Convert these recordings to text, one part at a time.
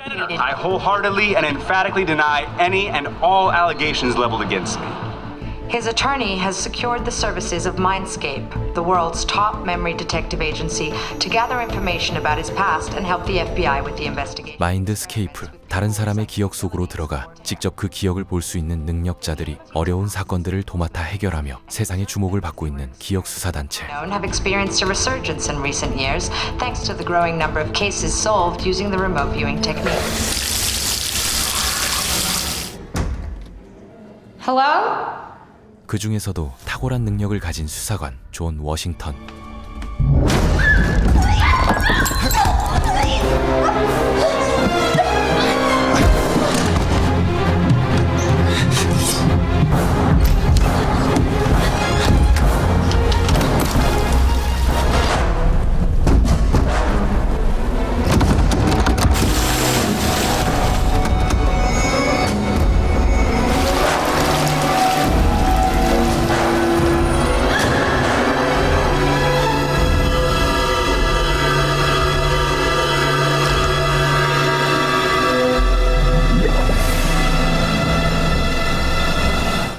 I wholeheartedly and emphatically deny any and all allegations leveled against me. His attorney has secured the services of Mindscape, the world's top memory detective agency, to gather information about his past and help the FBI with the investigation. 마인드스케이프, 다른 사람의 기억 속으로 들어가 직접 그 기억을 볼 수 있는 능력자들이 어려운 사건들을 도맡아 해결하며 세상의 주목을 받고 있는 기억 수사 단체. Have experienced a resurgence in recent years thanks to the growing number of cases solved using the remote viewing technique. Hello? 그 중에서도 탁월한 능력을 가진 수사관 존 워싱턴.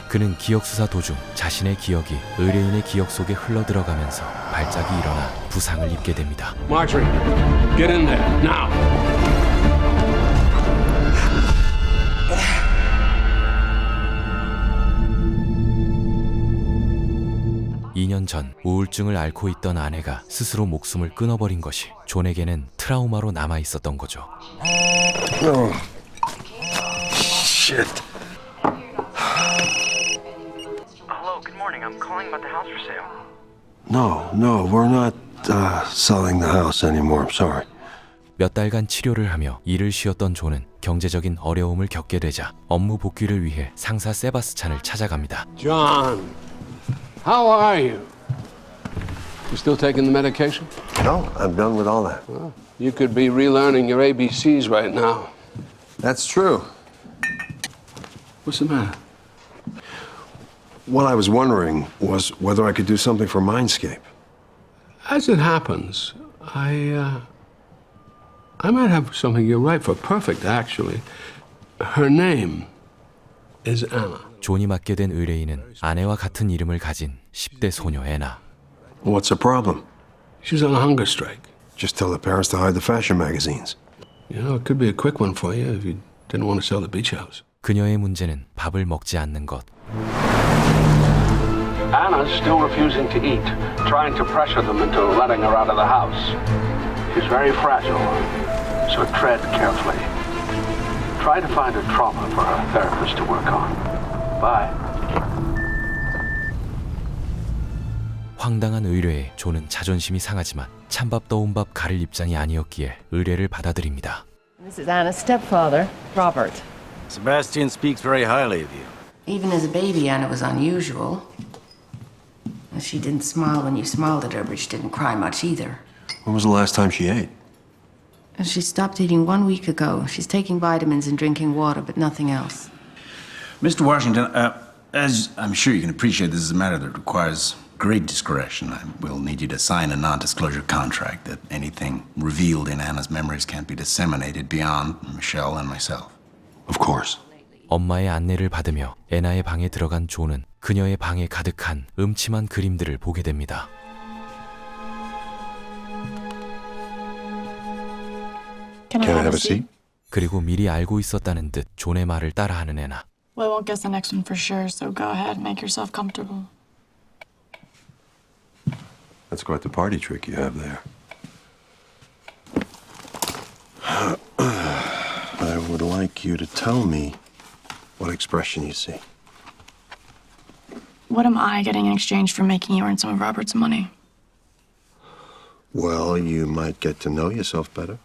그는 기억 수사 도중 자신의 기억이 의뢰인의 기억 속에 흘러들어가면서 발작이 일어나 부상을 입게 됩니다. Marjorie, get in there now. 2년 전 우울증을 앓고 있던 아내가 스스로 목숨을 끊어버린 것이 존에게는 트라우마로 남아 있었던 거죠. Oh. Shit. I'm calling about the house for sale. No, we're not selling the house anymore. I'm sorry. 몇 달간 치료를 하며 일을 쉬었던 존은 경제적인 어려움을 겪게 되자 업무 복귀를 위해 상사 세바스찬을 찾아갑니다. John, how are you? You still taking the medication? No, I'm done with all that. Well, you could be relearning your ABCs right now. That's true. What's the matter? What I was wondering was whether I could do something for Mindscape. As it happens, I might have something you're right for. Perfect, actually. Her name is Anna. 존이 맡게 된 의뢰인은 아내와 같은 이름을 가진 10대 소녀 애나. What's the problem? She's on a hunger strike. Just tell the parents to hide the fashion magazines. You know, it could be a quick one for you if you didn't want to sell the beach house. 그녀의 문제는 밥을 먹지 않는 것. Anna's still refusing to eat, trying to pressure them into letting her out of the house. She's very fragile, so tread carefully. Try to find a trauma for her therapist to work on. Bye. 황당한 의뢰에 존은 자존심이 상하지만 찬밥 더운 밥 가릴 입장이 아니었기에 의뢰를 받아들입니다. This is Anna's stepfather, Robert. Sebastian speaks very highly of you. Even as a baby, Anna was unusual. She didn't smile when you smiled at her, but she didn't cry much either. When was the last time she ate? She stopped eating 1 week ago. She's taking vitamins and drinking water, but nothing else. Mr. Washington, as I'm sure you can appreciate, this is a matter that requires great discretion. I will need you to sign a non-disclosure contract that anything revealed in Anna's memories can't be disseminated beyond Michelle and myself. Of course. 엄마의 안내를 받으며 애나의 방에 들어간 존은 그녀의 방에 가득한 음침한 그림들을 보게 됩니다. Can I have a seat? 그리고 미리 알고 있었다는 듯 존의 말을 따라하는 애나. Well, I won't guess the next one for sure, so go ahead and make yourself comfortable. That's quite the party trick you have there. I would like you to tell me what expression you see. What am I getting in exchange for making you earn some of Robert's money? Well, you might get to know yourself better.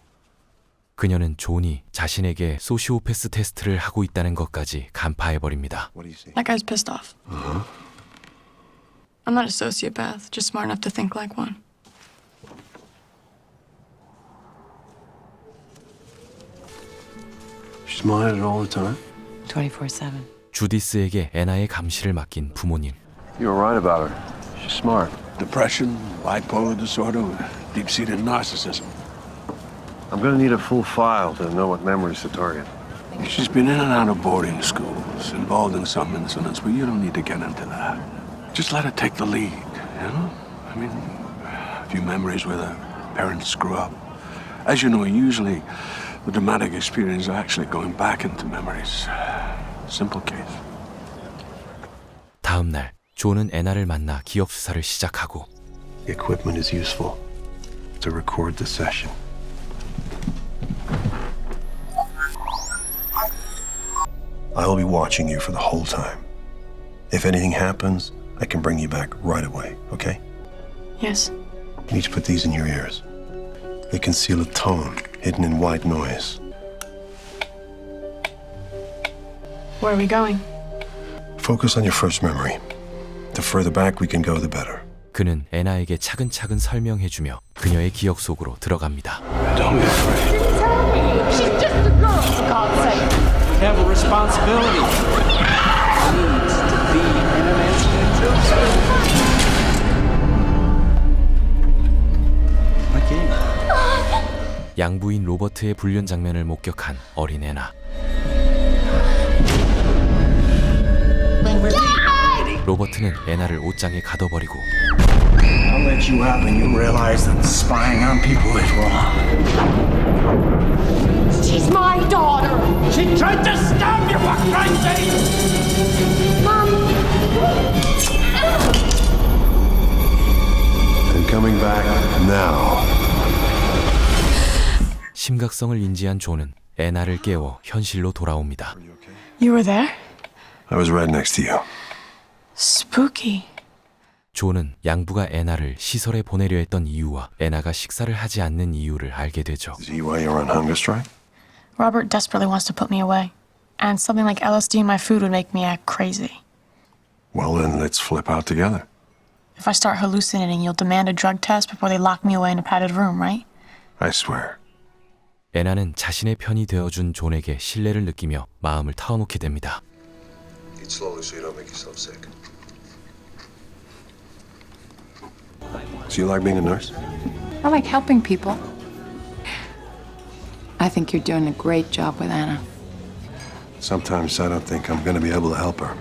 그녀는 존이 자신에게 소시오패스 테스트를 하고 있다는 것까지 간파해버립니다. What do you see? That guy's pissed off. I'm not a sociopath, just smart enough to think like one. She's minded all the time? 24/7. 주디스에게 애나의 감시를 맡긴 부모님. You were right about her. She's smart. Depression, bipolar disorder, deep-seated narcissism. I'm I'm gonna need a full file to know what memories to target. She's been in and out of boarding schools, involved in some incidents, but you don't need to get into that. Just let her take the lead, you know? I mean, a few memories where the parents screw up. As you know, usually the dramatic experience is actually going back into memories. Simple case. 다음 날 존은 애나를 만나 기억 수사를 시작하고 The equipment is useful to record the session. I'll be watching you for the whole time. If anything happens, I can bring you back right away, okay? Yes. You need to put these in your ears. They conceal a tone hidden in white noise. Where are we going? Focus on your first memory. The further back we can go, the better. 그는 애나에게 차근차근 설명해주며 그녀의 기억 속으로 들어갑니다. Don't be afraid. She's just a girl, for God's sake. Have a responsibility. Needs to be in an institution. 양부인 로버트의 불륜 장면을 목격한 어린 애나. 로버트는 애나를 옷장에 가둬버리고 I'll let you out when you realize that spying on people is wrong. She's my daughter. She tried to stab you, for Christ's sake! Mom. I'm coming back now. 심각성을 인지한 존은 애나를 깨워 현실로 돌아옵니다. You were there? I was right next to you. Spooky. 존은 양부가 애나를 시설에 보내려 했던 이유와 애나가 식사를 하지 않는 이유를 알게 되죠. Is he why you're on hunger strike? Robert desperately wants to put me away. And something like LSD in my food would make me act crazy. Well, then let's flip out together. If I start hallucinating, you'll demand a drug test before they lock me away in a padded room, right? I swear. 애나는 자신의 편이 되어준 존에게 신뢰를 느끼며 마음을 터놓게 됩니다. Eat slowly so you don't make yourself sick. So you like being a nurse? I like helping people. I think you're doing a great job with Anna. Sometimes I don't think I'm going to be able to help her.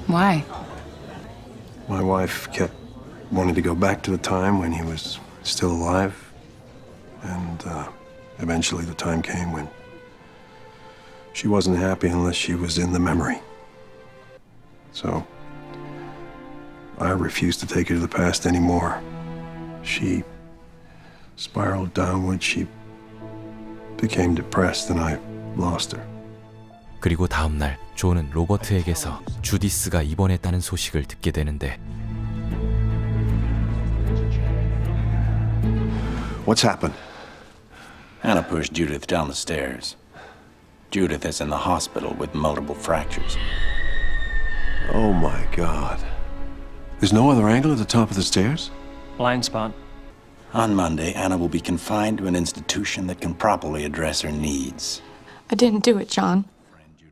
Why? My wife kept wanting to go back to the time when he was still alive. And eventually the time came when she wasn't happy unless she was in the memory. So I refused to take her to the past anymore. She spiraled downward. She became depressed and I lost her. 그리고 다음 날 존은 로버트에게서 주디스가 입원했다는 소식을 듣게 되는데 What's happened? Anna pushed Judith down the stairs. Judith is in the hospital with multiple fractures. Oh my God. There's no other angle at the top of the stairs? Blind spot. On Monday, Anna will be confined to an institution that can properly address her needs. I didn't do it, John.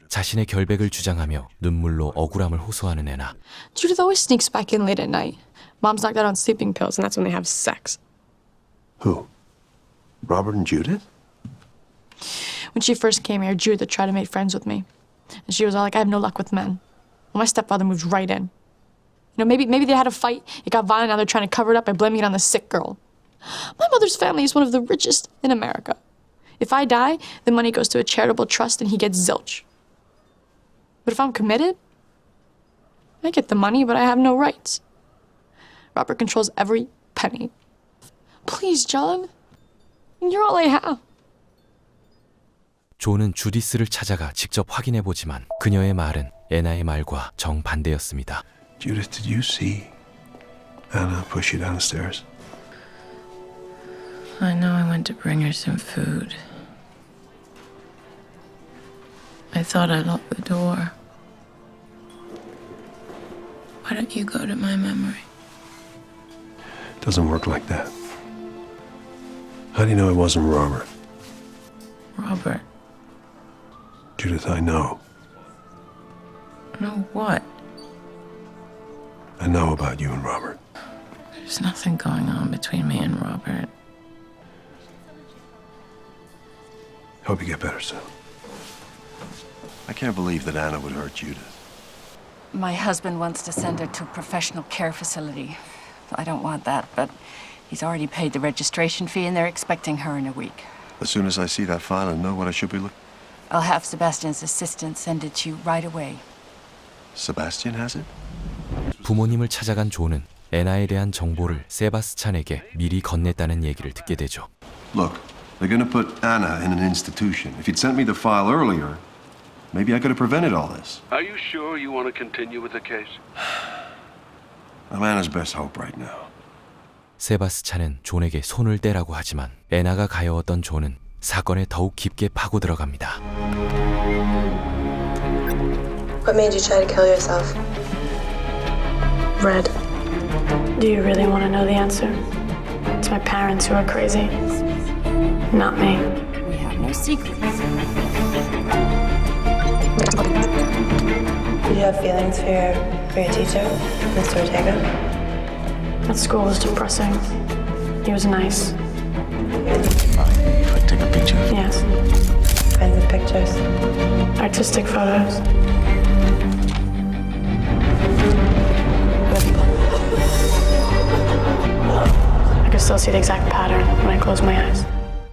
자신의 결백을 주장하며 눈물로 억울함을 호소하는 애나. Judith always sneaks back in late at night. Mom's knocked out on sleeping pills, and that's when they have sex. Who? Robert and Judith? When she first came here, Judith tried to make friends with me. And she was all like, I have no luck with men. Well, my stepfather moved right in. You know, maybe they had a fight, it got violent, now they're trying to cover it up by blaming it on the sick girl. My mother's family is one of the richest in America. If I die, the money goes to a charitable trust and he gets zilch. But if I'm committed, I get the money, but I have no rights. Robert controls every penny. Please, John. You're all I have. 존은 주디스를 찾아가 직접 확인해보지만 그녀의 말은 애나의 말과 정반대였습니다. Judith, did you see Anna push you downstairs? I know I went to bring her some food. I thought I locked the door. Why don't you go to my memory? It doesn't work like that. How do you know it wasn't Robert? Robert. Judith, I know. Know what? I know about you and Robert. There's nothing going on between me and Robert. Hope you get better soon. I can't believe that Anna would hurt Judith. My husband wants to send her to a professional care facility. I don't want that, but he's already paid the registration fee and they're expecting her in a week. As soon as I see that file and know what I should be looking... I'll have Sebastian's assistant send it to you right away. Sebastian has it? 부모님을 찾아간 존은 애나에 대한 정보를 세바스찬에게 미리 건넸다는 얘기를 듣게 되죠. Look, they're gonna put Anna in an institution. If you'd sent me the file earlier, maybe I could have prevented all this. Are you sure you want to continue with the case? I'm Anna's best hope right now. 세바스찬은 존에게 손을 떼라고 하지만 애나가 가여웠던 존은 사건에 더욱 깊게 파고 들어갑니다. What made you try to kill yourself? Red. Do you really want to know the answer? It's my parents who are crazy, not me. We have no secrets. Do you have feelings for your teacher, Mr. Ortega? At school was depressing. He was nice. If I take a picture? Yes. What kinds of pictures? Artistic photos. I can still see the exact pattern when I close my eyes.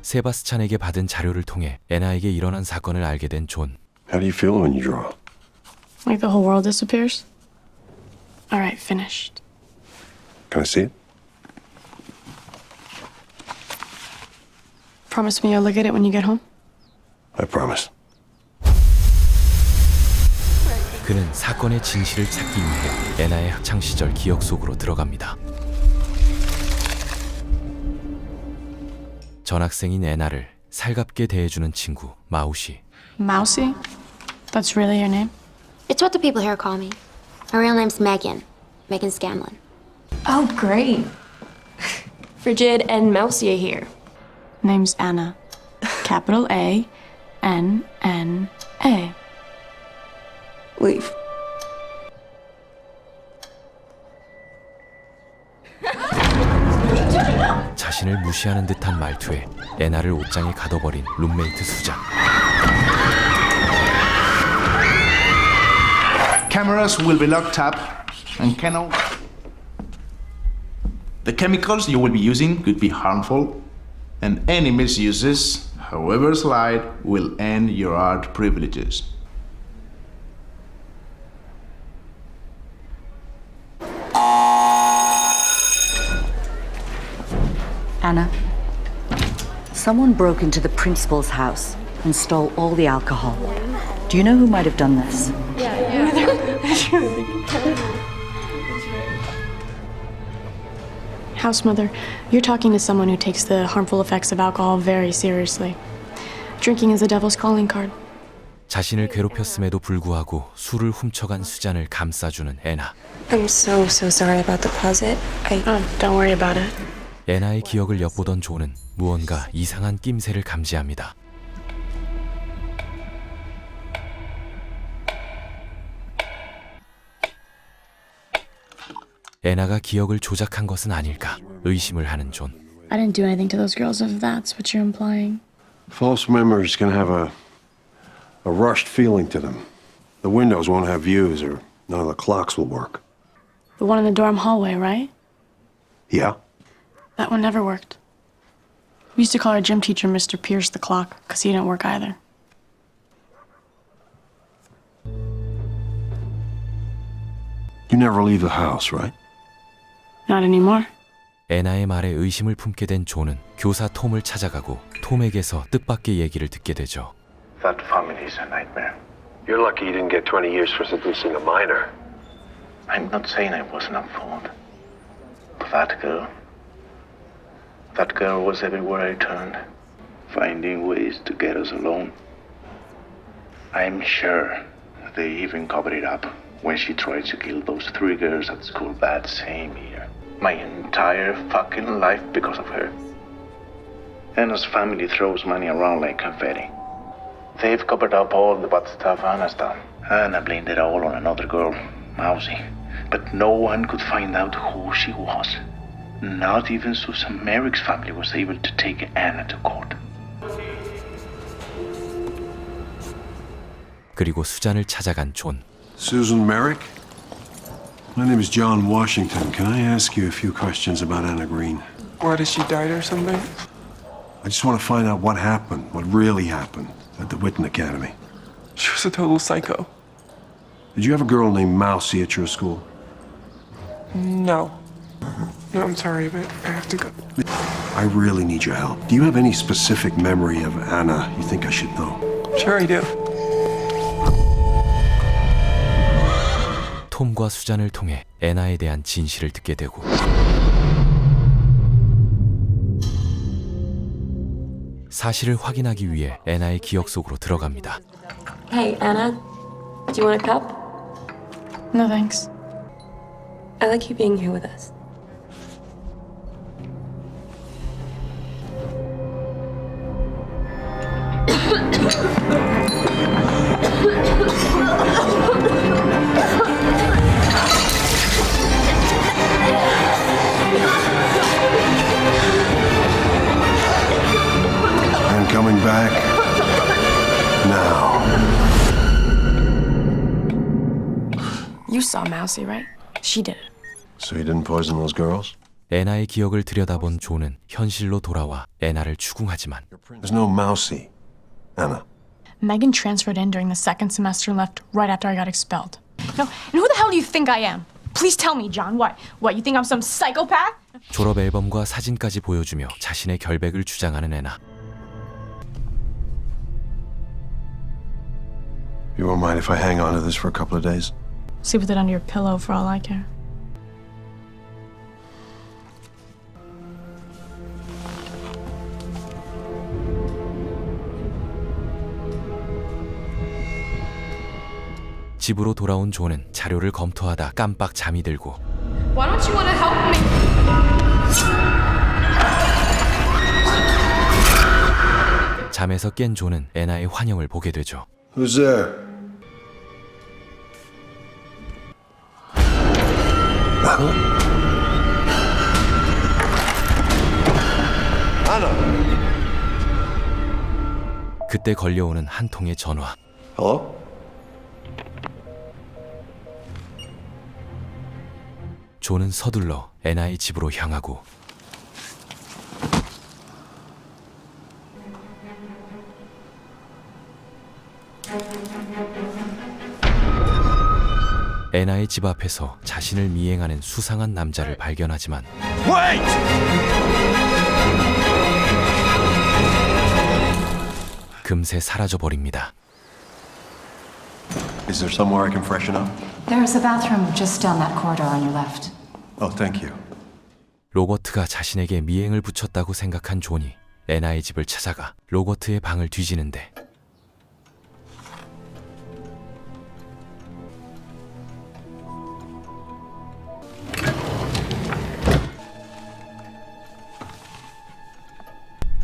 세바스찬에게 받은 자료를 통해 애나에게 일어난 사건을 알게 된 존. How do you feel when you draw? Like the whole world disappears? All right, finished. Can I see it? Promise me you'll look at it when you get home? I promise. 그는 사건의 진실을 찾기 위해 애나의 학창 시절 기억 속으로 들어갑니다. 전학생인 애나를 살갑게 대해주는 친구 마우시. Mousy? That's really your name? It's what the people here call me. My real name's Megan. Megan Scanlon. Oh, great. Frigid and Mousy are here. Name's Anna. Capital A, N, N, A. Leave. 자신을 무시하는 듯한 말투에 애나를 옷장에 가둬버린 룸메이트 수장. Cameras will be locked up and cannot. The chemicals you will be using could be harmful, and any misuses, however slight, will end your art privileges. Anna, someone broke into the principal's house and stole all the alcohol. Do you know who might have done this? House mother, you're talking to someone who takes the harmful effects of alcohol very seriously. Drinking is the devil's calling card. 자신을 괴롭혔음에도 불구하고 술을 훔쳐간 수잔을 감싸주는 애나. I'm so sorry about the closet. Don't worry about it. 애나의 기억을 엿보던 존은 무언가 이상한 낌새를 감지합니다. 애나가 기억을 조작한 것은 아닐까 의심을 하는 존. I didn't do anything to those girls if that's what you're implying. False memories can have a rushed feeling to them. The windows won't have views or none of the clocks will work. The one in the dorm hallway, right? Yeah? That one never worked. We used to call our gym teacher Mr. Pierce the Clock because he didn't work either. You never leave the house, right? Not anymore. 애나의 말에 의심을 품게 된 존은 교사 톰을 찾아가고 톰에게서 뜻밖의 얘기를 듣게 되죠. That family is a nightmare. You're lucky you didn't get 20 years for seducing a minor. I'm not saying I wasn't at fault. But that girl was everywhere I turned, finding ways to get us alone. I'm sure they even covered it up when she tried to kill those 3 girls at school that same year. My entire fucking life because of her. Anna's family throws money around like confetti. They've covered up all the bad stuff Anna's done. Anna blamed it all on another girl, Mousy. But no one could find out who she was. Not even Susan Merrick's family was able to take Anna to court. 그리고 수잔을 찾아간 존. Susan Merrick? My name is John Washington. Can I ask you a few questions about Anna Green? Why, did she die or something? I just want to find out what happened, what really happened at the Witten Academy. She was a total psycho. Did you have a girl named Mousy at your school? No. No, I'm sorry, but I have to go. I really need your help. Do you have any specific memory of Anna you think I should know? Sure I do. 톰과 수잔을 통해 애나에 대한 진실을 듣게 되고 사실을 확인하기 위해 애나의 기억 속으로 들어갑니다. Hey, Anna. Do you want a cup? No thanks. I like you being here with us. I'm coming back now. You saw Mousy, right? She did it. So you didn't poison those girls? 애나의 기억을 들여다본 존은 현실로 돌아와 애나를 추궁하지만 There's no Mousy, Anna. Megan transferred in during the second semester and left right after I got expelled. No, and who the hell do you think I am? Please tell me, John. What, you think I'm some psychopath? 졸업 앨범과 사진까지 보여주며 자신의 결백을 주장하는 애나. You won't mind if I hang on to this for a couple of days? Sleep with it under your pillow for all I care. 집으로 돌아온 존은 자료를 검토하다 깜빡 잠이 들고 Why don't you want to help me? 잠에서 깬 존은 애나의 환영을 보게 되죠. Who's there? Anna. 그때 걸려오는 한 통의 전화. Hello? 존은 서둘러 애나의 집으로 향하고 애나의 집 앞에서 자신을 미행하는 수상한 남자를 발견하지만 Wait! 금세 사라져버립니다. Is there somewhere I can freshen up? There is a bathroom just down that corridor on your left. Oh, thank you. 로버트가 자신에게 미행을 붙였다고 생각한 존이 애나의 집을 찾아가 로버트의 방을 뒤지는데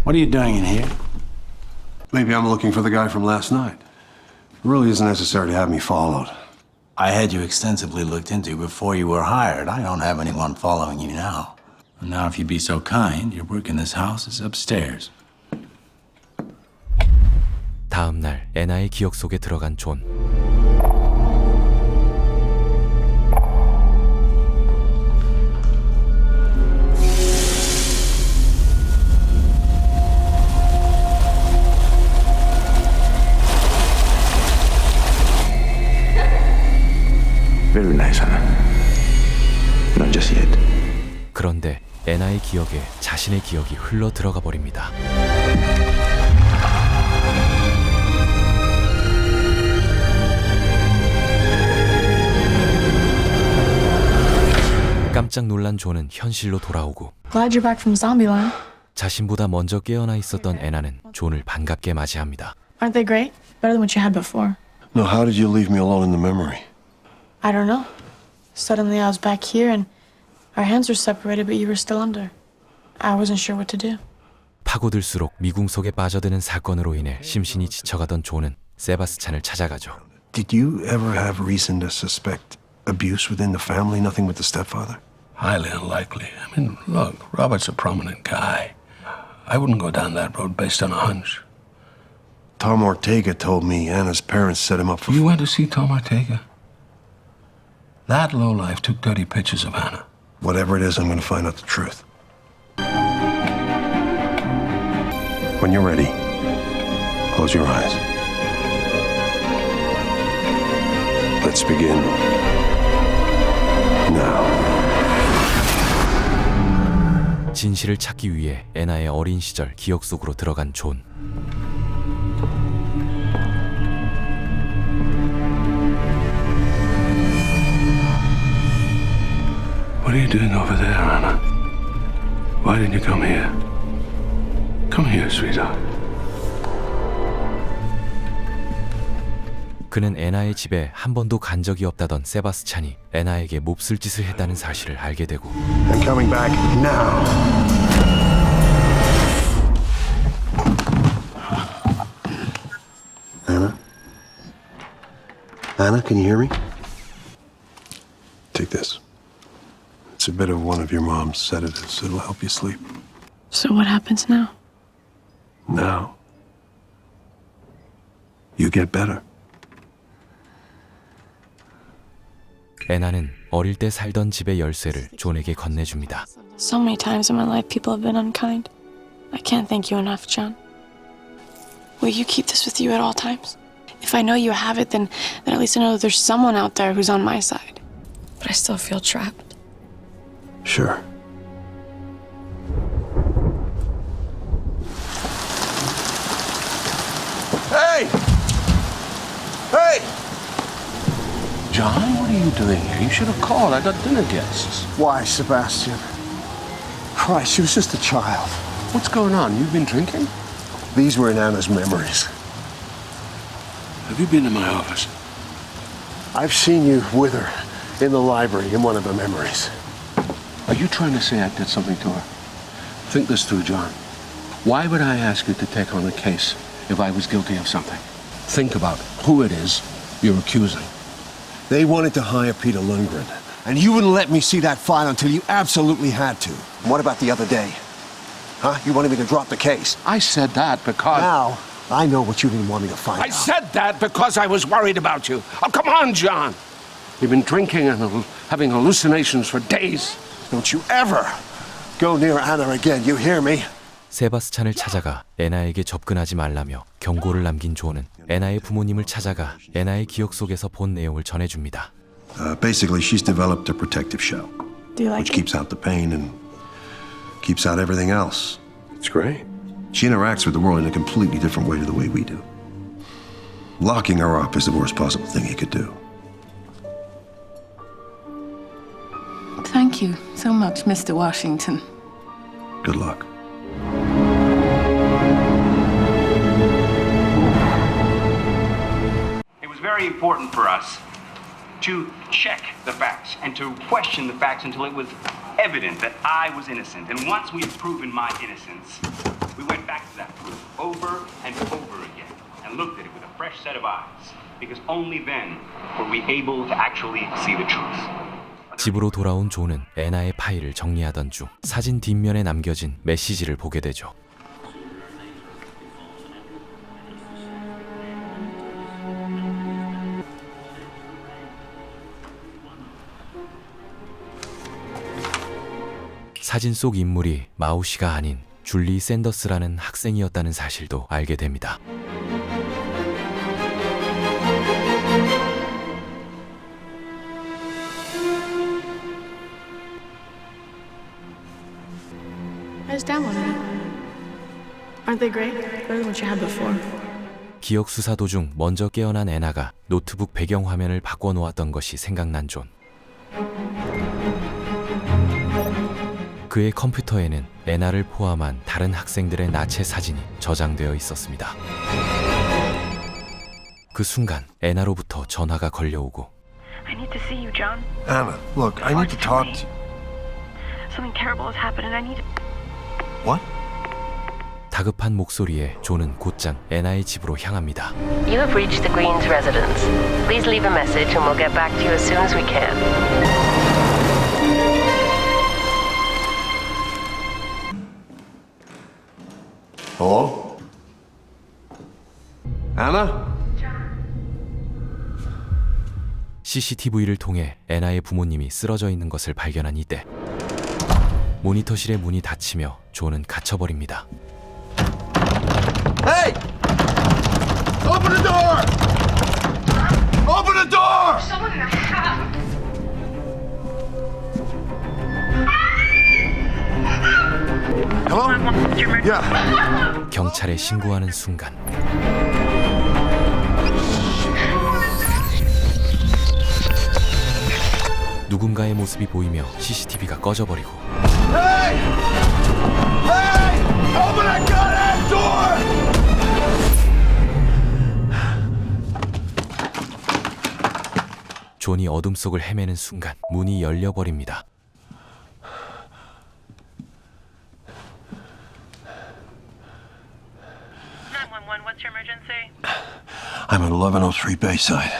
What are you doing in here? Maybe I'm looking for the guy from last night. It really isn't necessary to have me followed. I had you extensively looked into before you were hired. I don't have anyone following you now. And now, if you'd be so kind, your work in this house is upstairs. 다음 날 애나의 기억 속에 들어간 존. Very nice, Anna. Not just yet. 그런데 애나의 기억에 자신의 기억이 흘러 들어가 버립니다. 깜짝 놀란 존은 현실로 돌아오고 Glad you're back from Zombieland. 자신보다 먼저 깨어나 있었던 애나는 존을 반갑게 맞이합니다. Aren't they great? Better than what you had before. No, how did you leave me alone in the memory? I don't know. Suddenly I was back here and our hands were separated, but you were still under. I wasn't sure what to do. 파고들수록 미궁 속에 빠져드는 사건으로 인해 심신이 지쳐가던 존은 세바스찬을 찾아가죠. Did you ever have reason to suspect abuse within the family? Nothing with the stepfather? Highly unlikely. I mean, look, Robert's a prominent guy. I wouldn't go down that road based on a hunch. Tom Ortega told me Anna's parents set him up for... You went to see Tom Ortega? That lowlife took dirty pictures of Anna. Whatever it is, I'm going to find out the truth. When you're ready, close your eyes. Let's begin now. 진실을 찾기 위해 애나의 어린 시절 기억 속으로 들어간 존. What are you doing over there, Anna? Why didn't you come here? Come here, sweetheart. 그는 애나의 집에 한 번도 간 적이 없다던 세바스찬이 애나에게 몹쓸 짓을 했다는 사실을 알게 되고 I'm coming back now. Anna? Anna, can you hear me? Take this. It's a bit of one of your mom's sedatives. It'll help you sleep. So what happens now? Now, you get better. 애나는 어릴 때 살던 집의 열쇠를 존에게 건네줍니다. So many times in my life people have been unkind. I can't thank you enough, John. Will you keep this with you at all times? If I know you have it, then at least I know that there's someone out there who's on my side. But I still feel trapped. Sure. Hey! Hey! John, what are you doing here? You should have called. I got dinner guests. Why, Sebastian? Christ, she was just a child. What's going on? You've been drinking? These were in Anna's memories. Have you been to my office? I've seen you with her in the library in one of her memories. Are you trying to say I did something to her? Think this through, John. Why would I ask you to take on a case if I was guilty of something? Think about who it is you're accusing. They wanted to hire Peter Lundgren, and you wouldn't let me see that file until you absolutely had to. And what about the other day? Huh? You wanted me to drop the case. I said that because... Now, I know what you didn't want me to find out. I said that because I was worried about you. Oh, come on, John. You've been drinking and having hallucinations for days. Don't you ever go near Anna again, you hear me? 세바스찬을 찾아가 애나에게 접근하지 말라며 경고를 남긴 존은 애나의 부모님을 찾아가 애나의 기억 속에서 본 내용을 전해줍니다. Basically, she's developed a protective shell, Do you like which keeps out the pain and keeps out everything else. It's great. She interacts with the world in a completely different way to the way we do. Locking her up is the worst possible thing you could do. Thank you so much, Mr. Washington. Good luck. It was very important for us to check the facts and to question the facts until it was evident that I was innocent. And once we had proven my innocence, we went back to that proof over and over again and looked at it with a fresh set of eyes, because only then were we able to actually see the truth. 집으로 돌아온 존은 애나의 파일을 정리하던 중 사진 뒷면에 남겨진 메시지를 보게 되죠. 사진 속 인물이 마우시가 아닌 줄리 샌더스라는 학생이었다는 사실도 알게 됩니다. I just downloaded it. Aren't they great? Better than what you had before. 기억 수사 도중 먼저 깨어난 애나가 노트북 배경 화면을 바꿔놓았던 것이 생각난 존. 그의 컴퓨터에는 애나를 포함한 다른 학생들의 나체 사진이 저장되어 있었습니다. 그 순간 애나로부터 전화가 걸려오고 I need to see you, John. Anna, look, I need to talk to you. Something terrible has happened and I need to... What? 다급한 목소리에 존은 곧장 애나의 집으로 향합니다. You have reached the Greens residence. Please leave a message and we'll get back to you as soon as we can. Hello? Anna? CCTV를 통해 애나의 부모님이 쓰러져 있는 것을 발견한 이때 모니터실의 문이 닫히며 존은 갇혀버립니다. Hey! Open the door! Open the door! Someone in the house. Hello? Yeah. 경찰에 신고하는 순간 누군가의 모습이 보이며 CCTV가 꺼져버리고 Hey! Hey! Open that goddamn door! 존이 어둠 속을 헤매는 순간 문이 열려버립니다. What's your emergency? I'm at 1103 Bayside.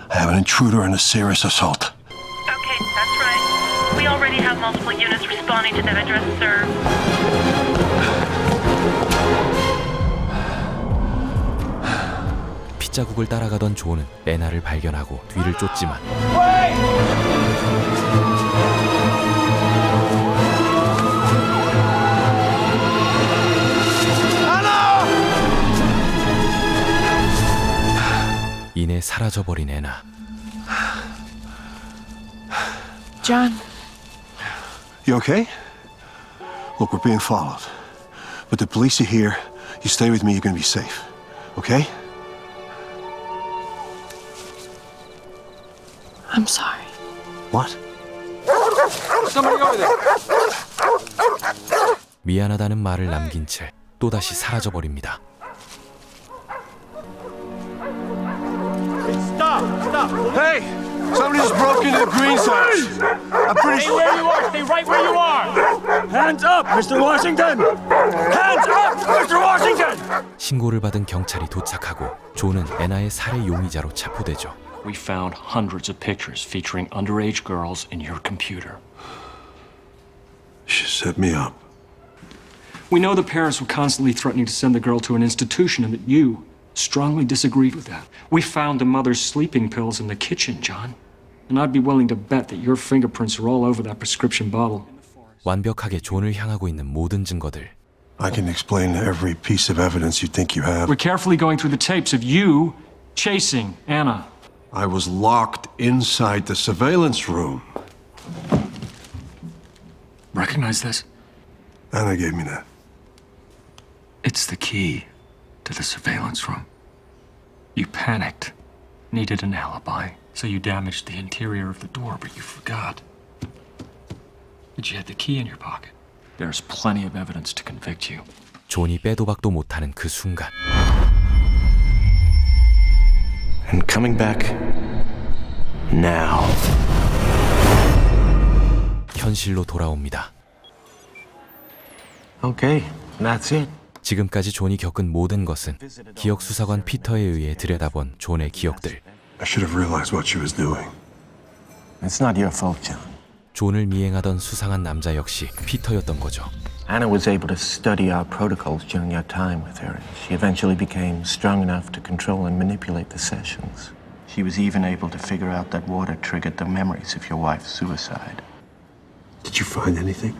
I have an intruder and a serious assault. Okay, that's right. We already have multiple units responding to that address, sir. 핏자국을 따라가던 존은 애나를 발견하고 뒤를 쫓지만 이내 사라져버린 애나. John. You okay? Look, we're being followed. But the police are here. You stay with me, you're gonna be safe. Okay? I'm sorry. What? Somebody over there. 미안하다는 말을 남긴 채 또다시 사라져버립니다. Stop! Hey! Somebody just broke into the Green's house. I'm pretty sure. Stay where you are. Stay right where you are. Hands up, Mr. Washington. Hands up, Mr. Washington. 신고를 받은 경찰이 도착하고 존은 애나의 살해 용의자로 체포되죠. We found hundreds of pictures featuring underage girls in your computer. She set me up. We know the parents were constantly threatening to send the girl to an institution and that you strongly disagreed with that. We found the mother's sleeping pills in the kitchen, John. And I'd be willing to bet that your fingerprints are all over that prescription bottle. 완벽하게 존을 향하고 있는 모든 증거들. I can explain every piece of evidence you think you have. We're carefully going through the tapes of you chasing Anna. I was locked inside the surveillance room. Recognize this? Anna gave me that. It's the key to the surveillance room. You panicked, needed an alibi, so you damaged the interior of the door, but you forgot that you had the key in your pocket. There's plenty of evidence to convict you. 존이 빼도 박도 못하는 그 순간 And coming back now. 현실로 돌아옵니다. Okay, that's it. 지금까지 존이 겪은 모든 것은 기억 수사관 피터에 의해 들여다본 존의 기억들. I should have realized what she was doing. It's not your fault, John. 존을 미행하던 수상한 남자 역시 피터였던 거죠. Anna was able to study our protocols during your time with her. She eventually became strong enough to control and manipulate the sessions. She was even able to figure out that water triggered the memories of your wife's suicide. Did you find anything?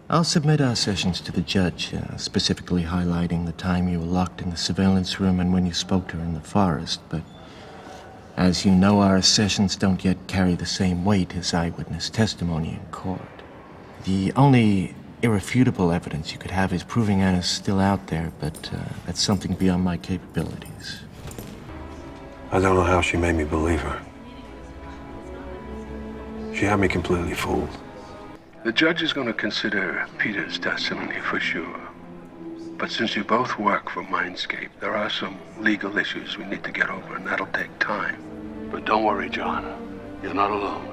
I'll submit our sessions to the judge, specifically highlighting the time you were locked in the surveillance room and when you spoke to her in the forest, but as you know, our sessions don't yet carry the same weight as eyewitness testimony in court. The only irrefutable evidence you could have is proving Anna's still out there, but that's something beyond my capabilities. I don't know how she made me believe her. She had me completely fooled. The judge is going to consider Peter's testimony for sure. But since you both work for Mindscape, there are some legal issues we need to get over, and that'll take time. But don't worry, John. You're not alone.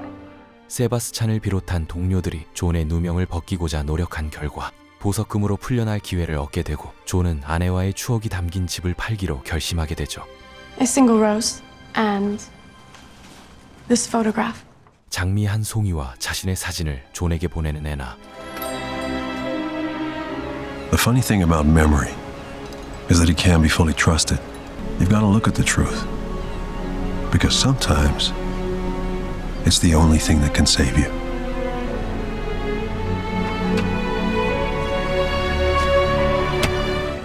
세바스찬을 비롯한 동료들이 존의 누명을 벗기고자 노력한 결과 보석금으로 풀려날 기회를 얻게 되고 존은 아내와의 추억이 담긴 집을 팔기로 결심하게 되죠. A single rose and this photograph. 장미 한 송이와 자신의 사진을 존에게 보내는 애나. The funny thing about memory is that he can't be fully trusted. You've got to look at the truth. Because sometimes it's the only thing that can save you.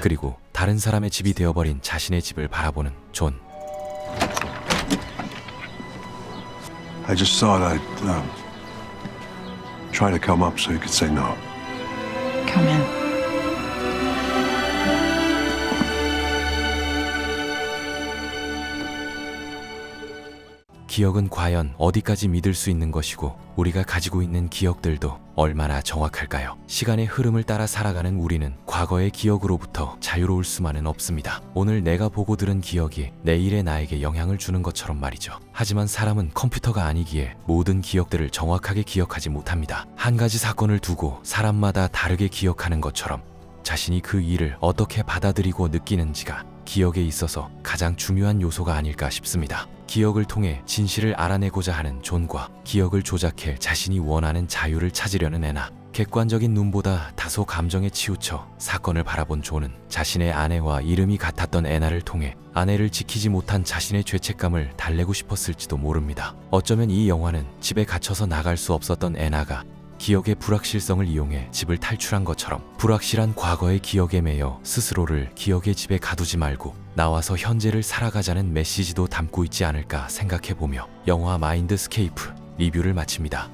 그리고 다른 사람의 집이 되어버린 자신의 집을 바라보는 존. I just thought I'd try to come up so you could say no. Come in. 기억은 과연 어디까지 믿을 수 있는 것이고 우리가 가지고 있는 기억들도 얼마나 정확할까요? 시간의 흐름을 따라 살아가는 우리는 과거의 기억으로부터 자유로울 수만은 없습니다. 오늘 내가 보고 들은 기억이 내일의 나에게 영향을 주는 것처럼 말이죠. 하지만 사람은 컴퓨터가 아니기에 모든 기억들을 정확하게 기억하지 못합니다. 한 가지 사건을 두고 사람마다 다르게 기억하는 것처럼 자신이 그 일을 어떻게 받아들이고 느끼는지가 기억에 있어서 가장 중요한 요소가 아닐까 싶습니다. 기억을 통해 진실을 알아내고자 하는 존과 기억을 조작해 자신이 원하는 자유를 찾으려는 애나, 객관적인 눈보다 다소 감정에 치우쳐 사건을 바라본 존은 자신의 아내와 이름이 같았던 애나를 통해 아내를 지키지 못한 자신의 죄책감을 달래고 싶었을지도 모릅니다. 어쩌면 이 영화는 집에 갇혀서 나갈 수 없었던 애나가 기억의 불확실성을 이용해 집을 탈출한 것처럼 불확실한 과거의 기억에 매여 스스로를 기억의 집에 가두지 말고 나와서 현재를 살아가자는 메시지도 담고 있지 않을까 생각해보며 영화 마인드스케이프 리뷰를 마칩니다.